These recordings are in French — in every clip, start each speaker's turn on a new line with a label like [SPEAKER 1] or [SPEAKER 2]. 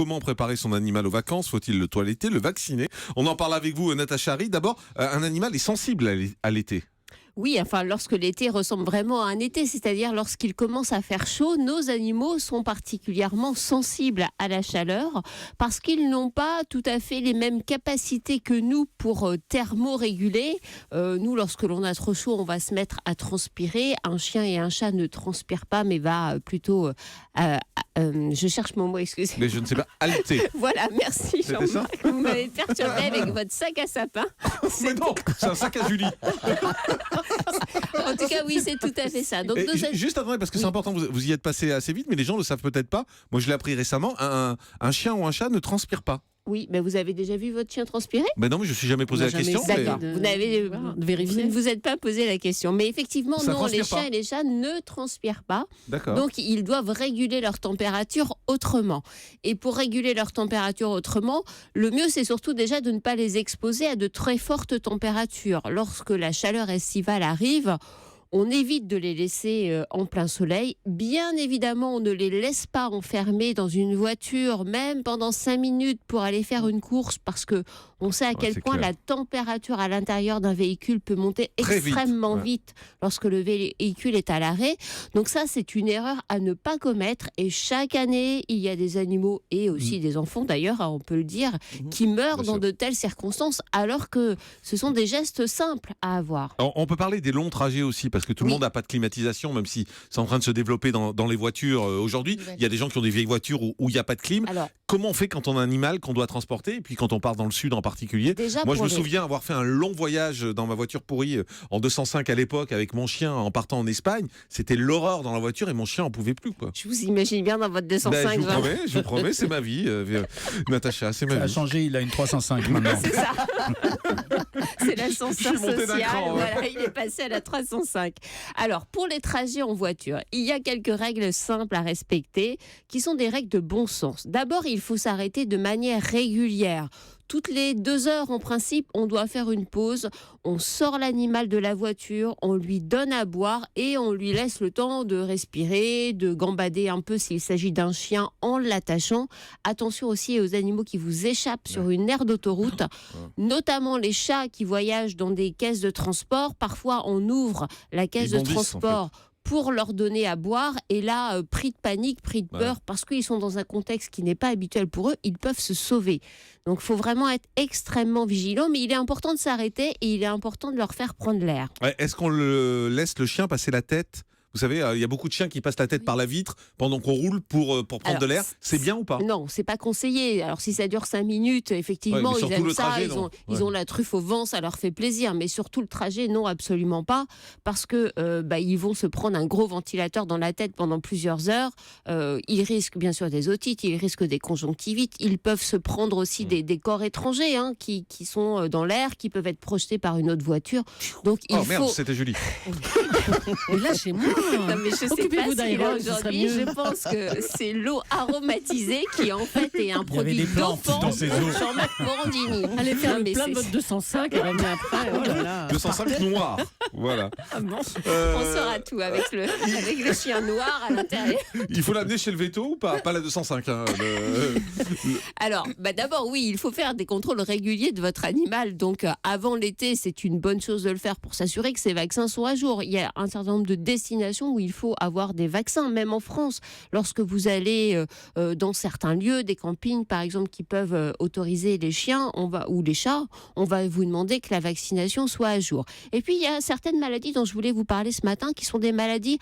[SPEAKER 1] comment préparer son animal aux vacances? Faut-il le toiletter, le vacciner? On en parle avec vous, Natacha Harry. D'abord, un animal est sensible à l'été.
[SPEAKER 2] Oui, enfin, lorsque l'été ressemble vraiment à un été, c'est-à-dire lorsqu'il commence à faire chaud, nos animaux sont particulièrement sensibles à la chaleur parce qu'ils n'ont pas tout à fait les mêmes capacités que nous pour thermoréguler. Nous, lorsque l'on a trop chaud, on va se mettre à transpirer. Un chien et un chat ne transpirent pas, mais va plutôt... je cherche mon mot, excusez-moi.
[SPEAKER 1] Mais je ne sais pas, halter.
[SPEAKER 2] Voilà, merci Jean-Marc. Vous m'avez perturbé avec votre sac à sapin.
[SPEAKER 1] Mais non, c'est un sac à Julie.
[SPEAKER 2] En tout cas, oui, c'est tout à fait ça. Donc,
[SPEAKER 1] juste attendez, parce que c'est important, vous y êtes passé assez vite, mais les gens ne le savent peut-être pas. Moi, je l'ai appris récemment, un chien ou un chat ne transpire pas.
[SPEAKER 2] Oui, mais vous avez déjà vu votre chien transpirer?
[SPEAKER 1] Ben non, mais je ne me suis jamais posé la question.
[SPEAKER 2] D'accord. Vous ne vous êtes pas posé la question. Mais effectivement, non, les chiens et les chats ne transpirent pas.
[SPEAKER 1] D'accord.
[SPEAKER 2] Donc, ils doivent réguler leur température autrement. Et pour réguler leur température autrement, le mieux, c'est surtout déjà de ne pas les exposer à de très fortes températures. Lorsque la chaleur estivale arrive, on évite de les laisser en plein soleil. Bien évidemment, on ne les laisse pas enfermés dans une voiture, même pendant 5 minutes pour aller faire une course, parce que on sait à quel point la température à l'intérieur d'un véhicule peut monter extrêmement vite lorsque le véhicule est à l'arrêt. Donc ça, c'est une erreur à ne pas commettre. Et chaque année, il y a des animaux, et aussi des enfants d'ailleurs, on peut le dire, qui meurent dans de telles circonstances, alors que ce sont des gestes simples à avoir.
[SPEAKER 1] On peut parler des longs trajets aussi, parce que tout le monde n'a pas de climatisation, même si c'est en train de se développer dans les voitures aujourd'hui. Il y a des gens qui ont des vieilles voitures où il n'y a pas de clim. Alors, comment on fait quand on a un animal qu'on doit transporter, et puis quand on part dans le sud en particulier? Moi, je me souviens avoir fait un long voyage dans ma voiture pourrie en 205 à l'époque avec mon chien en partant en Espagne. C'était l'horreur dans la voiture et mon chien en pouvait plus, quoi.
[SPEAKER 2] Je vous imagine bien dans votre 205.
[SPEAKER 1] Je vous promets, c'est ma vie, Natacha, c'est ma vie.
[SPEAKER 3] Ça a changé, il a une 305 maintenant.
[SPEAKER 2] C'est ça. C'est l'ascenseur social. Voilà, il est passé à la 305. Alors, pour les trajets en voiture, il y a quelques règles simples à respecter qui sont des règles de bon sens. D'abord, il faut s'arrêter de manière régulière. Toutes les 2 heures, en principe, on doit faire une pause. On sort l'animal de la voiture, on lui donne à boire et on lui laisse le temps de respirer, de gambader un peu s'il s'agit d'un chien en l'attachant. Attention aussi aux animaux qui vous échappent sur une aire d'autoroute, notamment les chats qui voyagent dans des caisses de transport. Parfois, on ouvre la caisse de transport pour leur donner à boire, et là, pris de panique, pris de peur, parce qu'ils sont dans un contexte qui n'est pas habituel pour eux, ils peuvent se sauver. Donc il faut vraiment être extrêmement vigilant, mais il est important de s'arrêter et il est important de leur faire prendre l'air.
[SPEAKER 1] Est-ce qu'on laisse le chien passer la tête? Vous savez, il y a beaucoup de chiens qui passent la tête par la vitre pendant qu'on roule pour prendre de l'air. C'est bien ou pas?
[SPEAKER 2] Non, c'est pas conseillé. Alors si ça dure 5 minutes, effectivement, ils aiment ça, ils ont la truffe au vent, ça leur fait plaisir. Mais surtout le trajet, non, absolument pas. Parce que ils vont se prendre un gros ventilateur dans la tête pendant plusieurs heures. Ils risquent bien sûr des otites, ils risquent des conjonctivites. Ils peuvent se prendre aussi des corps étrangers qui sont dans l'air, qui peuvent être projetés par une autre voiture. Donc
[SPEAKER 1] merde, c'était Julie.
[SPEAKER 4] Là, chez moi.
[SPEAKER 2] Non, mais je sais pas si là aujourd'hui, je pense que c'est l'eau aromatisée qui en fait est un produit dopant
[SPEAKER 3] dans ces eaux.
[SPEAKER 2] Jean-Marc Morandini.
[SPEAKER 4] Allez faire le plein de votre 205 et revenez après. Oh là là.
[SPEAKER 1] 205 noir, voilà.
[SPEAKER 2] Ah bon. On saura tout avec le chien noir à l'intérieur.
[SPEAKER 1] Il faut l'amener chez le veto ou pas? Pas la 205.
[SPEAKER 2] Alors, d'abord, oui, il faut faire des contrôles réguliers de votre animal. Donc, avant l'été, c'est une bonne chose de le faire pour s'assurer que ces vaccins sont à jour. Il y a un certain nombre de destinations où il faut avoir des vaccins, même en France. Lorsque vous allez dans certains lieux, des campings par exemple, qui peuvent autoriser les chiens ou les chats, on va vous demander que la vaccination soit à jour. Et puis il y a certaines maladies dont je voulais vous parler ce matin qui sont des maladies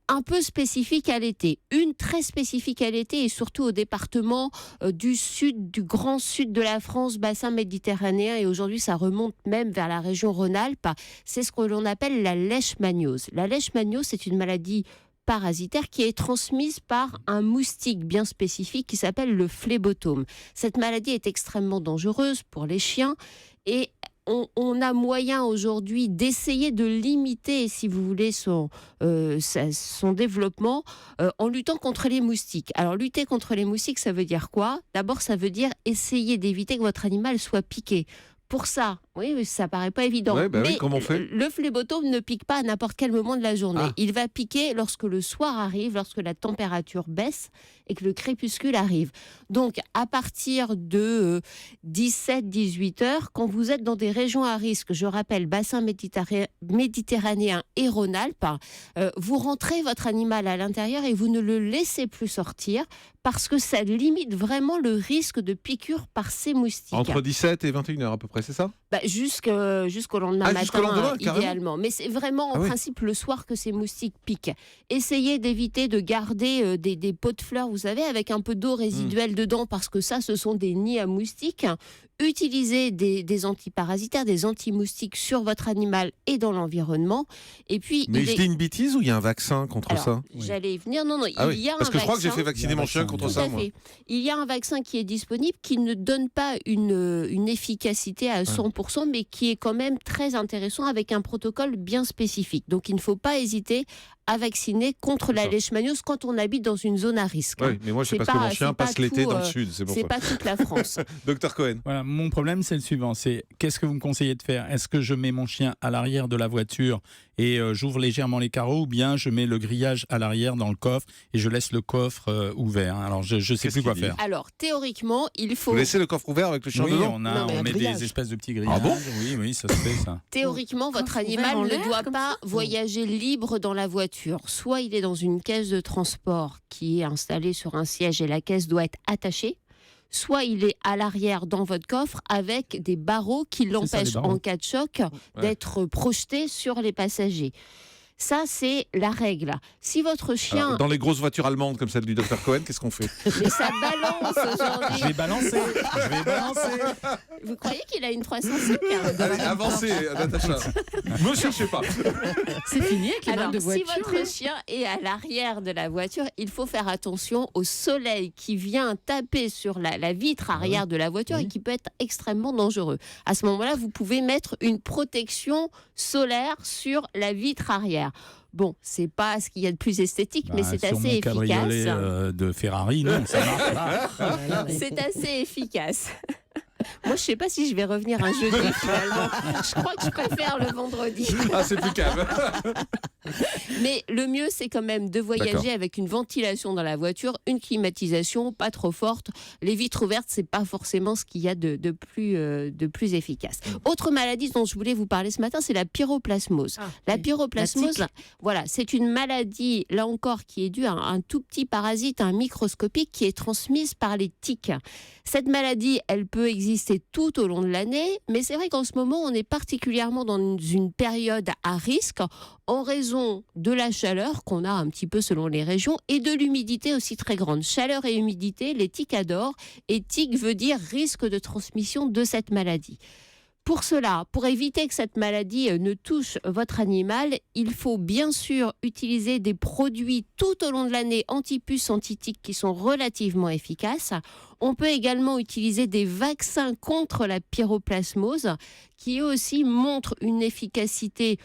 [SPEAKER 2] un peu spécifiques à l'été. Une très spécifique à l'été et surtout au département du sud, du grand sud de la France, bassin méditerranéen, et aujourd'hui ça remonte même vers la région Rhône-Alpes. C'est ce que l'on appelle la leishmaniose. La leishmaniose, c'est une maladie parasitaire qui est transmise par un moustique bien spécifique qui s'appelle le phlébotome. Cette maladie est extrêmement dangereuse pour les chiens et on a moyen aujourd'hui d'essayer de limiter, si vous voulez, son développement en luttant contre les moustiques. Alors, lutter contre les moustiques, ça veut dire quoi? D'abord, ça veut dire essayer d'éviter que votre animal soit piqué. Pour ça, Oui, ça paraît pas évident.
[SPEAKER 1] Ouais,
[SPEAKER 2] mais
[SPEAKER 1] oui, comment on fait ?
[SPEAKER 2] Le phlébotome ne pique pas à n'importe quel moment de la journée.
[SPEAKER 1] Ah.
[SPEAKER 2] Il va piquer lorsque le soir arrive, lorsque la température baisse et que le crépuscule arrive. Donc, à partir de 17-18 heures, quand vous êtes dans des régions à risque, je rappelle, bassin méditerranéen et Rhône-Alpes, vous rentrez votre animal à l'intérieur et vous ne le laissez plus sortir parce que ça limite vraiment le risque de piqûre par ces moustiques.
[SPEAKER 1] Entre 17 et 21 heures à peu près, c'est ça ?
[SPEAKER 2] Jusqu'au lendemain matin,
[SPEAKER 1] jusqu'au lendemain,
[SPEAKER 2] idéalement. Mais c'est vraiment en principe le soir que ces moustiques piquent. Essayez d'éviter de garder des pots de fleurs, vous savez, avec un peu d'eau résiduelle dedans, parce que ça, ce sont des nids à moustiques. Utilisez des antiparasitaires, des anti-moustiques sur votre animal et dans l'environnement. Et puis,
[SPEAKER 1] mais je dis une bêtise ou il y a un vaccin contre ça ?
[SPEAKER 2] J'allais y venir. Non, il y a un vaccin.
[SPEAKER 1] Parce que je crois que j'ai fait vacciner mon chien contre ça, moi.
[SPEAKER 2] Il y a un vaccin qui est disponible qui ne donne pas une efficacité à 100%, mais qui est quand même très intéressant avec un protocole bien spécifique. Donc, il ne faut pas hésiter à vacciner contre la leishmaniose quand on habite dans une zone à risque.
[SPEAKER 1] Oui, mais moi, je sais parce que mon chien passe l'été dans le sud. C'est
[SPEAKER 2] pas toute la France.
[SPEAKER 1] Docteur Cohen.
[SPEAKER 3] Voilà, mon problème, c'est le suivant. C'est qu'est-ce que vous me conseillez de faire ? Est-ce que je mets mon chien à l'arrière de la voiture et j'ouvre légèrement les carreaux, ou bien je mets le grillage à l'arrière dans le coffre et je laisse le coffre ouvert ? Alors, je ne sais plus quoi faire.
[SPEAKER 2] Alors, théoriquement, il faut...
[SPEAKER 1] Vous laissez le coffre ouvert avec le chien dedans ?
[SPEAKER 3] On met des espèces de petits grillages.
[SPEAKER 1] Ah bon ?
[SPEAKER 3] Oui, ça se fait, ça.
[SPEAKER 2] Théoriquement, votre animal ne doit pas voyager libre dans la voiture. Soit il est dans une caisse de transport qui est installée sur un siège et la caisse doit être attachée, soit il est à l'arrière dans votre coffre avec des barreaux qui l'empêchent en cas de choc d'être projeté sur les passagers. Ça, c'est la règle. Si votre chien...
[SPEAKER 1] Alors, dans les grosses voitures allemandes comme celle du Dr Cohen, qu'est-ce qu'on fait ?
[SPEAKER 2] Mais ça balance aujourd'hui.
[SPEAKER 3] Je vais balancer.
[SPEAKER 2] Vous croyez qu'il a une 305
[SPEAKER 1] Allez, avancez, Natacha. Ne cherchez pas.
[SPEAKER 4] C'est fini avec les marques de voiture.
[SPEAKER 2] Si votre chien est à l'arrière de la voiture, il faut faire attention au soleil qui vient taper sur la vitre arrière de la voiture et qui peut être extrêmement dangereux. À ce moment-là, vous pouvez mettre une protection solaire sur la vitre arrière. Bon, c'est pas ce qu'il y a de plus esthétique, mais c'est assez efficace.
[SPEAKER 3] Sur mon cabriolet de Ferrari, non, ça marche pas.
[SPEAKER 2] C'est assez efficace. Moi, je sais pas si je vais revenir un jeudi, finalement. Je crois que je préfère le vendredi.
[SPEAKER 1] Ah, c'est plus calme.
[SPEAKER 2] Mais le mieux, c'est quand même de voyager avec une ventilation dans la voiture, une climatisation pas trop forte. Les vitres ouvertes, c'est pas forcément ce qu'il y a de plus efficace. Autre maladie dont je voulais vous parler ce matin, c'est la pyroplasmose. La pyroplasmose, voilà, c'est une maladie, là encore, qui est due à un tout petit parasite, un microscopique, qui est transmise par les tiques. Cette maladie, elle peut exister tout au long de l'année, mais c'est vrai qu'en ce moment, on est particulièrement dans une période à risque en raison de la chaleur qu'on a un petit peu selon les régions et de l'humidité aussi très grande. Chaleur et humidité, les tiques adorent, et tique veut dire risque de transmission de cette maladie. Pour cela, pour éviter que cette maladie ne touche votre animal, il faut bien sûr utiliser des produits tout au long de l'année anti-puces, anti-tiques qui sont relativement efficaces. On peut également utiliser des vaccins contre la pyroplasmose qui aussi montrent une efficacité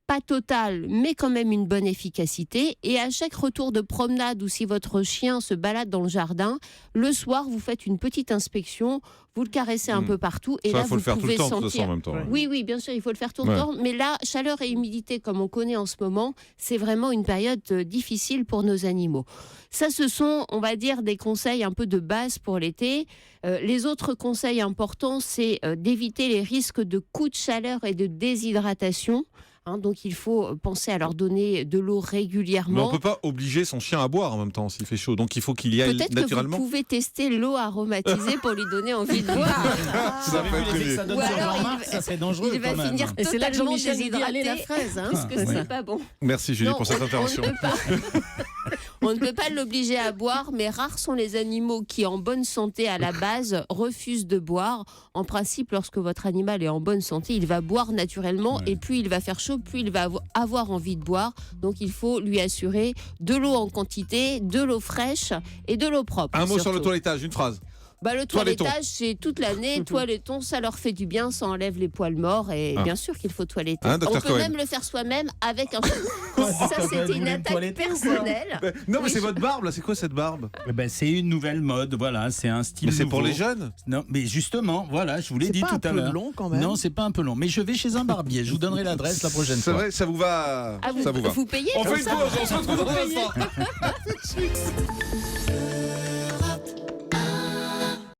[SPEAKER 2] pas totale, mais quand même une bonne efficacité. Et à chaque retour de promenade ou si votre chien se balade dans le jardin, le soir, vous faites une petite inspection, vous le caressez un peu partout. Et
[SPEAKER 1] ça,
[SPEAKER 2] là,
[SPEAKER 1] faut
[SPEAKER 2] vous
[SPEAKER 1] le faire
[SPEAKER 2] pouvez
[SPEAKER 1] tout le temps,
[SPEAKER 2] sentir...
[SPEAKER 1] de toute façon, en même temps.
[SPEAKER 2] Oui, bien sûr, il faut le faire tout le temps. Mais là, chaleur et humidité, comme on connaît en ce moment, c'est vraiment une période difficile pour nos animaux. Ça, ce sont, on va dire, des conseils un peu de base pour l'été. Les autres conseils importants, c'est d'éviter les risques de coups de chaleur et de déshydratation. Donc il faut penser à leur donner de l'eau régulièrement.
[SPEAKER 1] Mais on ne peut pas obliger son chien à boire en même temps s'il fait chaud. Donc il faut qu'il y aille
[SPEAKER 2] naturellement. Peut-être que vous pouvez tester l'eau aromatisée pour lui donner envie de boire.
[SPEAKER 3] Ça donne sur Jean-Marc, ça c'est dangereux.
[SPEAKER 2] Il va
[SPEAKER 3] quand même.
[SPEAKER 2] finir
[SPEAKER 4] Et c'est là que
[SPEAKER 2] totalement
[SPEAKER 4] Jean-Michel dit allez la
[SPEAKER 2] déshydraté.
[SPEAKER 4] fraise.
[SPEAKER 2] Parce que c'est pas bon.
[SPEAKER 1] Merci Julie pour cette intervention.
[SPEAKER 2] On ne peut pas l'obliger à boire, mais rares sont les animaux qui, en bonne santé à la base, refusent de boire. En principe, lorsque votre animal est en bonne santé, il va boire naturellement et plus il va faire chaud, plus il va avoir envie de boire. Donc il faut lui assurer de l'eau en quantité, de l'eau fraîche et de l'eau propre.
[SPEAKER 1] Un mot
[SPEAKER 2] surtout.
[SPEAKER 1] sur le toilettage, une phrase.
[SPEAKER 2] Bah, le toilettage, c'est toute l'année. Toiletton, ça leur fait du bien, ça enlève les poils morts et bien sûr qu'il faut toiletter.
[SPEAKER 1] Hein,
[SPEAKER 2] On
[SPEAKER 1] Dr.
[SPEAKER 2] peut
[SPEAKER 1] Cohen
[SPEAKER 2] même le faire soi-même avec un... Ça, c'était une attaque personnelle.
[SPEAKER 1] Non, mais
[SPEAKER 2] Oui,
[SPEAKER 1] c'est votre barbe, là. C'est quoi cette barbe?
[SPEAKER 3] C'est une nouvelle mode, voilà, c'est un style
[SPEAKER 1] Mais c'est pour
[SPEAKER 3] nouveau.
[SPEAKER 1] les jeunes?
[SPEAKER 3] Non, mais justement, voilà, je vous l'ai dit tout à l'heure.
[SPEAKER 4] C'est pas un peu long quand même.
[SPEAKER 3] Non, c'est pas un peu long. Mais je vais chez un barbier. Je vous donnerai l'adresse la prochaine
[SPEAKER 1] C'est
[SPEAKER 3] fois.
[SPEAKER 1] vrai, ça vous va?
[SPEAKER 2] Ah,
[SPEAKER 1] Ça vous va.
[SPEAKER 2] vous payez
[SPEAKER 1] On
[SPEAKER 2] pour
[SPEAKER 1] fait une
[SPEAKER 2] ça
[SPEAKER 1] pause, on se retrouve dans un instant.